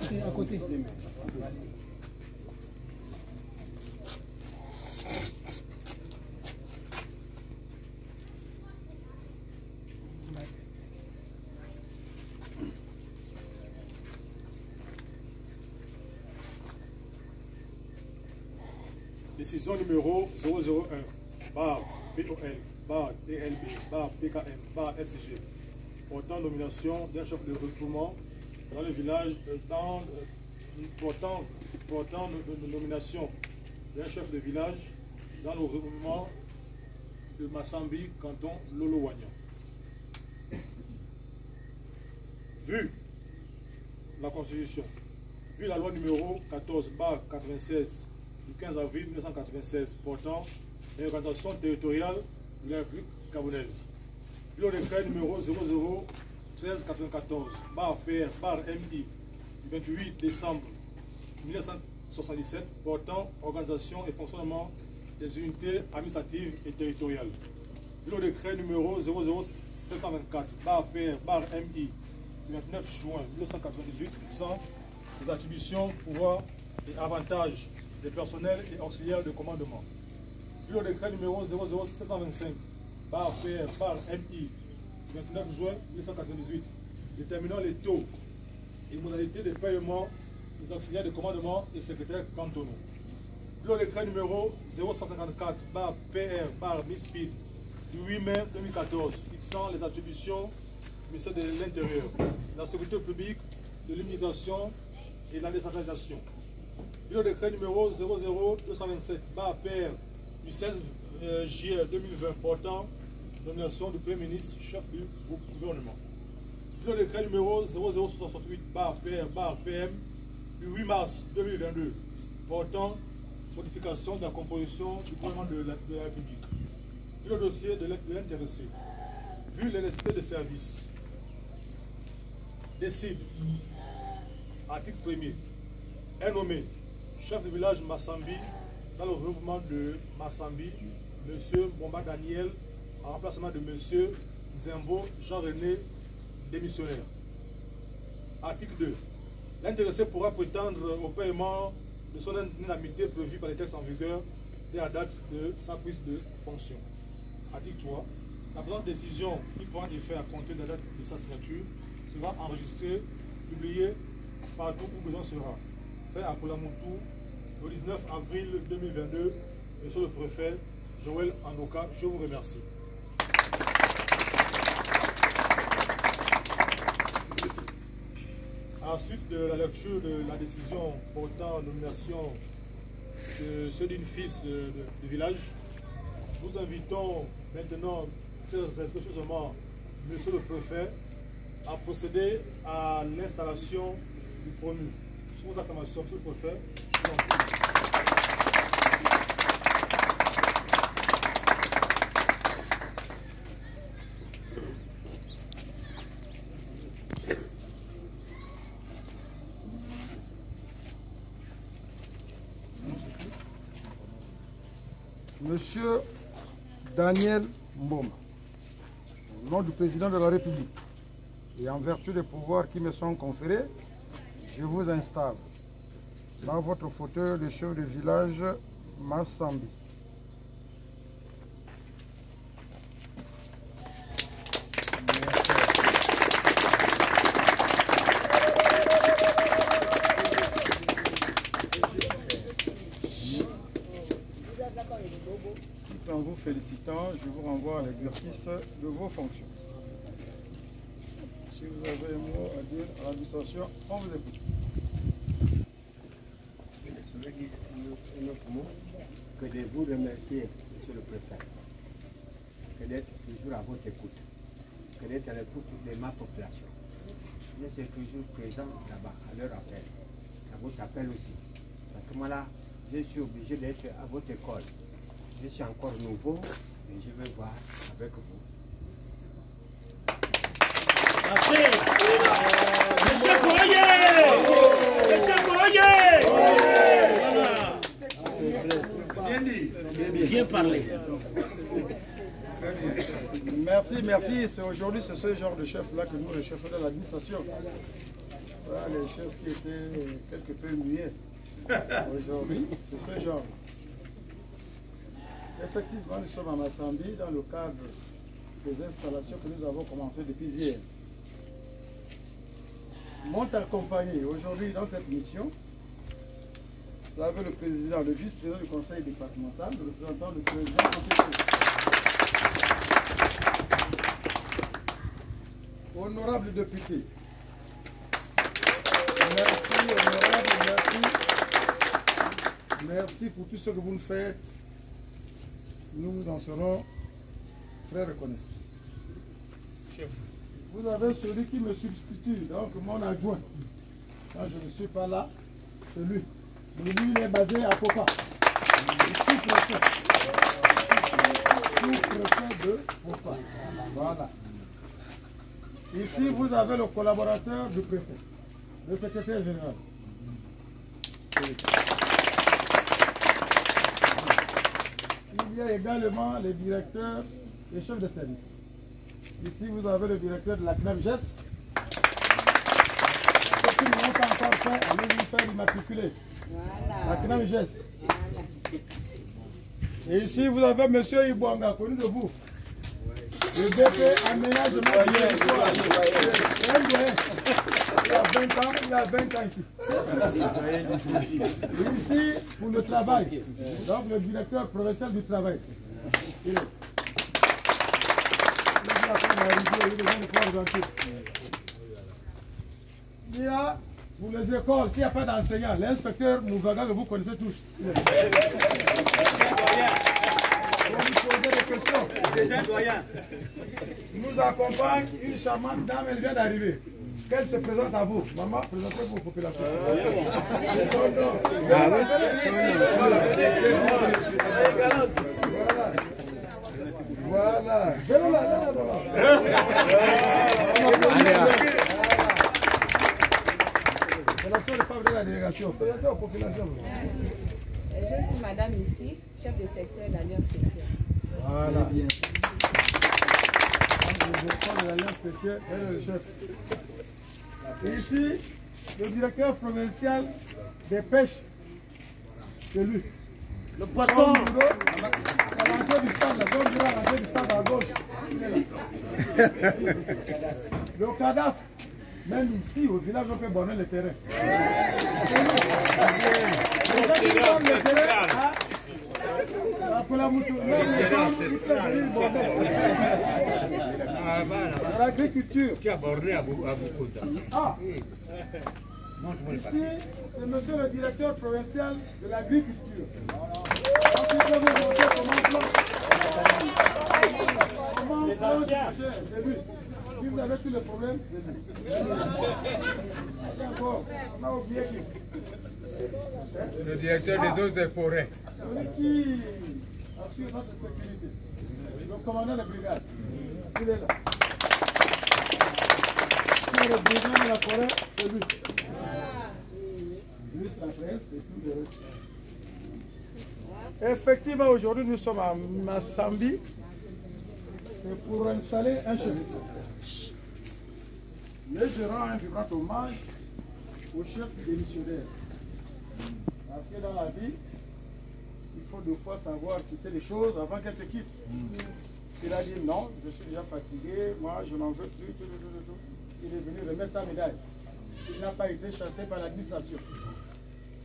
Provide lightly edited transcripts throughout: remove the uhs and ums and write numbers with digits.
À côté. Décision numéro 001, barre BOL, barre DLB, barre PKM, barre SCG, portant nomination d'un chef de recrutement dans le village, portant nomination d'un chef de village dans le regroupement de Massambi, canton Lolo-Wagnan. Vu la Constitution, vu la loi numéro 14, barre 96, du 15 avril 1996 portant l'organisation territoriale de la République gabonaise. Puis le décret numéro 001394 barre PR barre MI du 28 décembre 1977 portant organisation et fonctionnement des unités administratives et territoriales. Puis le décret numéro 00724 barre PR barre MI du 29 juin 1998 fixant les attributions, pouvoirs et avantages des personnels et auxiliaires de commandement. Puis le décret numéro 00725 par PR par MI 29 juin 1998 déterminant les taux et modalités de paiement des auxiliaires de commandement et secrétaires cantonaux. Puis le décret numéro 0154 par PR par MISPID du 8 mai 2014 fixant les attributions du ministère de l'Intérieur, de la sécurité publique, de l'immigration et de la décentralisation. Puis le décret numéro 00227 PR du 16 juillet 2020 portant nomination du Premier ministre chef du gouvernement. Puis le décret numéro 0068 PR PM du 8 mars 2022 portant modification de la composition du gouvernement de la République. Puis le dossier de l'intéressé. Vu les nécessités de service, décide, article 1er, est nommé chef de village Massambi dans le regroupement de Massambi, M. Bomba Daniel, en remplacement de M. Zembo Jean-René, démissionnaire. Article 2. L'intéressé pourra prétendre au paiement de son indemnité prévue par les textes en vigueur dès la date de sa prise de fonction. Article 3. La présente décision, qui prend effet à compter de la date de sa signature, sera enregistrée, publiée partout où besoin sera. Fait à Poulamoutou, le 19 avril 2022, Monsieur le Préfet Joël Anoka, je vous remercie. À la suite de la lecture de la décision portant nomination de Céline Fils du village, nous invitons maintenant très respectueusement Monsieur le Préfet à procéder à l'installation du promu. Sous vos acclamations, Monsieur le Préfet, je vous en prie. Monsieur Daniel Mboma, au nom du président de la République et en vertu des pouvoirs qui me sont conférés, je vous installe dans votre fauteuil de chef de village Massambi. Tout en vous félicitant, je vous renvoie à l'exercice de vos fonctions. Si vous avez un mot à dire à l'administration, on vous écoute. Que de vous remercier, Monsieur le Préfet, que d'être toujours à votre écoute, que d'être à l'écoute de ma population. Je suis toujours présent là-bas, à leur appel, à votre appel aussi. Parce que moi là, je suis obligé d'être à votre école. Je suis encore nouveau, mais je vais voir avec vous. Merci. Monsieur Boyer. Monsieur Boyer. Voilà. Bien dit. Bien parlé. Merci, merci. Aujourd'hui, c'est ce genre de chef-là que nous recherchons dans l'administration. Voilà les chefs qui étaient quelque peu muets aujourd'hui, c'est ce genre. Effectivement, nous sommes à Massambi dans le cadre des installations que nous avons commencées depuis hier. M'ont accompagné aujourd'hui dans cette mission. Vous avez le président, le vice-président du conseil départemental, le représentant du président. Honorable député, merci, honorable, merci. Merci pour tout ce que vous nous faites. Nous en serons très reconnaissants. Vous avez celui qui me substitue, donc mon adjoint. Quand je ne suis pas là, c'est lui. Mais lui, il est basé à Popa. Sous-préfet. Sous-préfet de Popa. Voilà. Ici, vous avez le collaborateur du préfet, le secrétaire général. Il y a également les directeurs et chefs de service. Ici, vous avez le directeur de la CNAMGES. Ceux qui ne l'ont pas encore fait, allez vous faire immatriculer. Voilà. La CNAMGES. Voilà. Et ici, vous avez M. Ibouanga, connu de vous. Le BP aménagement du territoire. Il a 20 ans, il a 20 ans ici. C'est possible. Et ici, pour le travail. Donc, le directeur provincial du travail. Il est. Il y a pour les écoles, s'il n'y a pas d'enseignants, l'inspecteur Mouvaga que vous connaissez tous. Vous nous posez des questions. Déjà doyen. Nous accompagne une charmante dame, elle vient d'arriver. Qu'elle se présente à vous. Maman, présentez-vous aux populations. Voilà. C'est la seule femme de la délégation. Présentez aux populations. Je suis madame ici, chef de secteur de l'Alliance chrétienne. Voilà. Bien. Le directeur de l'Alliance chrétienne est le chef. Et ici, le directeur provincial des pêches, c'est lui. Le poisson. À l'entrée du stade, la zone à l'entrée du stade à gauche. Le cadastre, même ici, au village, on peut borner le terrain. Le terrain l'agriculture. Qui a bordé à Bokota. Ah. Ici, c'est monsieur le directeur provincial de l'agriculture. C'est lui. Si vous avez tous les problèmes, c'est lui. On a oublié qui. Le directeur des eaux et forêts. Celui qui assure notre sécurité. Le commandant de la brigade. Il est là. Si le brigade de la forêt, c'est lui. Lui, c'est la presse et tout le reste. Effectivement, aujourd'hui, nous sommes à Massambi. C'est pour installer un chef. Mais je rends un vibrant hommage au chef démissionnaire. Parce que dans la vie, il faut deux fois savoir quitter les choses avant qu'elles te quittent. Il a dit non, je suis déjà fatigué, moi je n'en veux plus, tout. Il est venu remettre sa médaille. Il n'a pas été chassé par l'administration.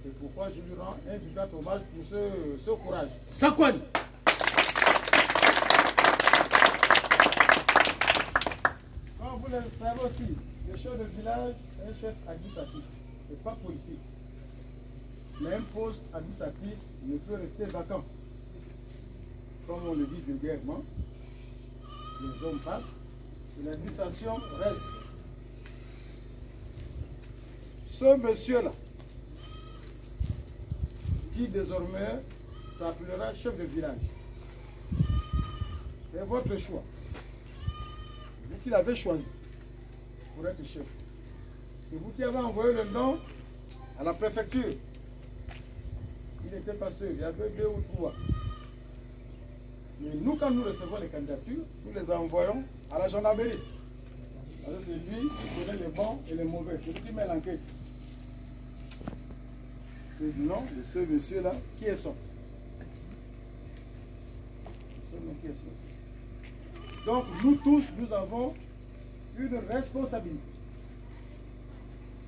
C'est pourquoi je lui rends un vibrant hommage pour ce courage. Sakwan. Comme vous le savez aussi, le chef de village est un chef administratif. Ce n'est pas politique. Mais un poste administratif ne peut rester vacant. Comme on le dit vulgairement, les hommes passent et l'administration reste. Ce monsieur-là, qui désormais s'appellera chef de village, c'est votre choix. Vous qui l'avez choisi pour être chef. C'est vous qui avez envoyé le nom à la préfecture. Il n'était pas seul, il y avait 2 ou 3. Mais nous, quand nous recevons les candidatures, nous les envoyons à la gendarmerie. C'est lui qui connaît les bons et les mauvais. C'est lui qui met l'enquête. Le nom de ce monsieur-là, qui est son. Donc, nous tous, nous avons une responsabilité.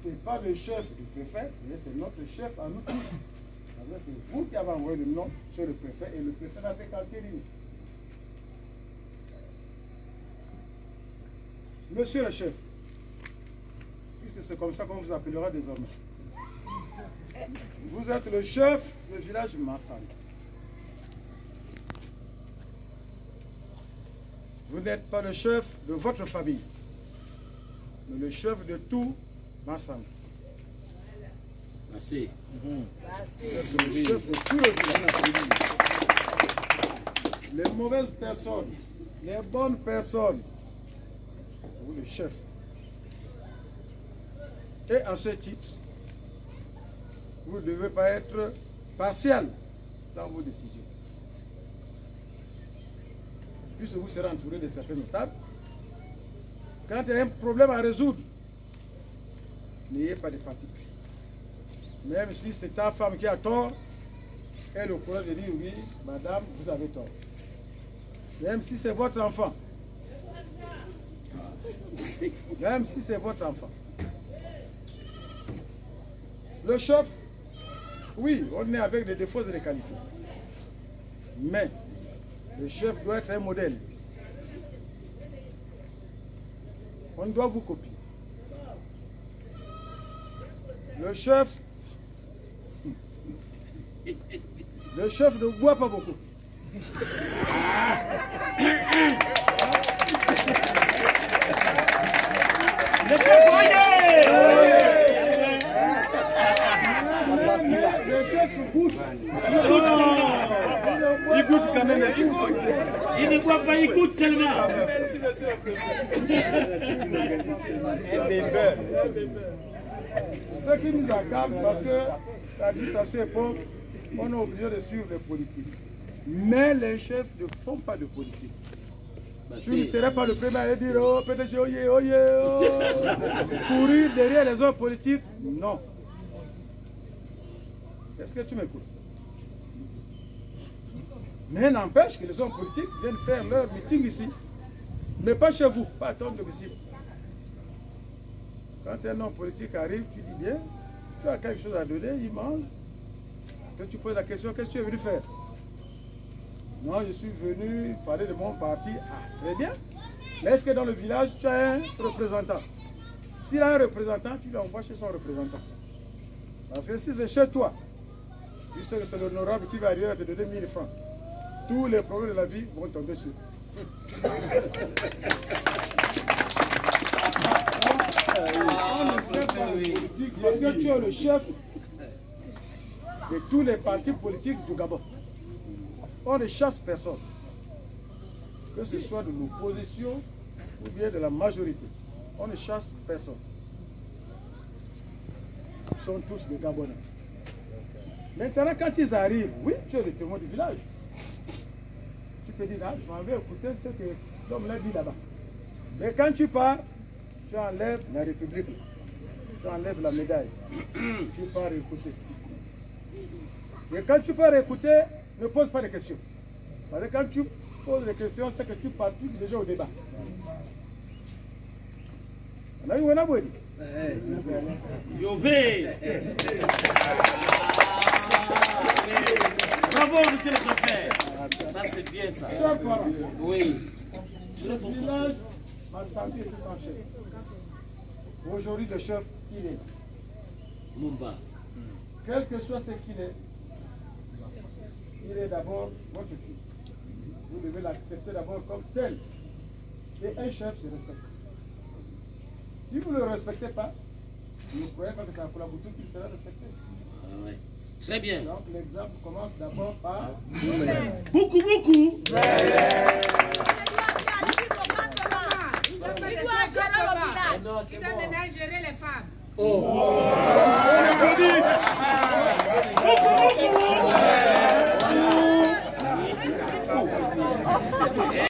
Ce n'est pas le chef du préfet, c'est notre chef à nous tous. C'est vous qui avez envoyé le nom sur le préfet et le préfet n'a fait qu'entériner. Monsieur le chef, puisque c'est comme ça qu'on vous appellera désormais, vous êtes le chef du village Massane. Vous n'êtes pas le chef de votre famille, mais le chef de tout Massane. Merci. Le chef de tout le village. Les mauvaises personnes, les bonnes personnes, vous le chef. Et à ce titre, vous ne devez pas être partial dans vos décisions. Puisque vous serez entouré de certains notables, quand il y a un problème à résoudre, n'ayez pas de parti pris. Même si c'est ta femme qui a tort, elle a le courage de dire oui, madame, vous avez tort. Même si c'est votre enfant. Même si c'est votre enfant. Le chef, oui, on est avec des défauts et des qualités. Mais le chef doit être un modèle. On doit vous copier. Le chef ne boit pas beaucoup. Le chef goûte. Il goûte quand même. Il ne boit pas, il goûte seulement. Ce qui nous accable, parce que la dissociation est pauvre, on est obligé de suivre les politiques. Mais les chefs ne font pas de politique. Je ne serai pas le premier à dire oh, PDG, oye, oye, oh. Courir derrière les hommes politiques. Non. Est-ce que tu m'écoutes? Mais n'empêche que les hommes politiques viennent faire leur meeting ici. Mais pas chez vous, pas à ton domicile. Quand un homme politique arrive, tu dis bien, tu as quelque chose à donner, il mange. Quand tu poses la question, qu'est-ce que tu es venu faire? Non, je suis venu parler de mon parti. Ah, très bien. Mais est-ce que dans le village, tu as un représentant? S'il a un représentant, tu l'envoies chez son représentant. Parce que si c'est chez toi, tu sais que c'est l'honorable qui va arriver à te donner 1000 francs. Tous les problèmes de la vie vont tomber sur. Parce que tu es le chef de tous les partis politiques du Gabon. On ne chasse personne. Que ce soit de l'opposition ou bien de la majorité. On ne chasse personne. Ils sont tous des Gabonais. Maintenant, quand ils arrivent, oui, tu es le témoin du village. Tu peux dire, ah, je m'en vais écouter ce que l'homme l'a dit là-bas. Mais quand tu pars, tu enlèves la République. Tu enlèves la médaille. Tu pars écouter. Et quand tu pars écouter, ne pose pas de questions. Parce que quand tu poses des questions, c'est que tu participes déjà au débat. On a eu un abonné. Bravo, monsieur le préfet. Ça, c'est bien ça. Chers parents, oui. le village m'a senti tout en chef. Aujourd'hui, le chef, il est là. Mumba. Quel que soit ce qu'il est, il est d'abord votre fils. Vous devez l'accepter d'abord comme tel. Et un chef se respecte. Si vous ne le respectez pas, vous ne croyez pas que c'est un Koulaboutou qui sera respecté. Ah, ouais. Très bien. Donc l'exemple commence d'abord par... Beaucoup, beaucoup. Il doit gérer le village. Il doit maintenant gérer les femmes. Beaucoup, beaucoup.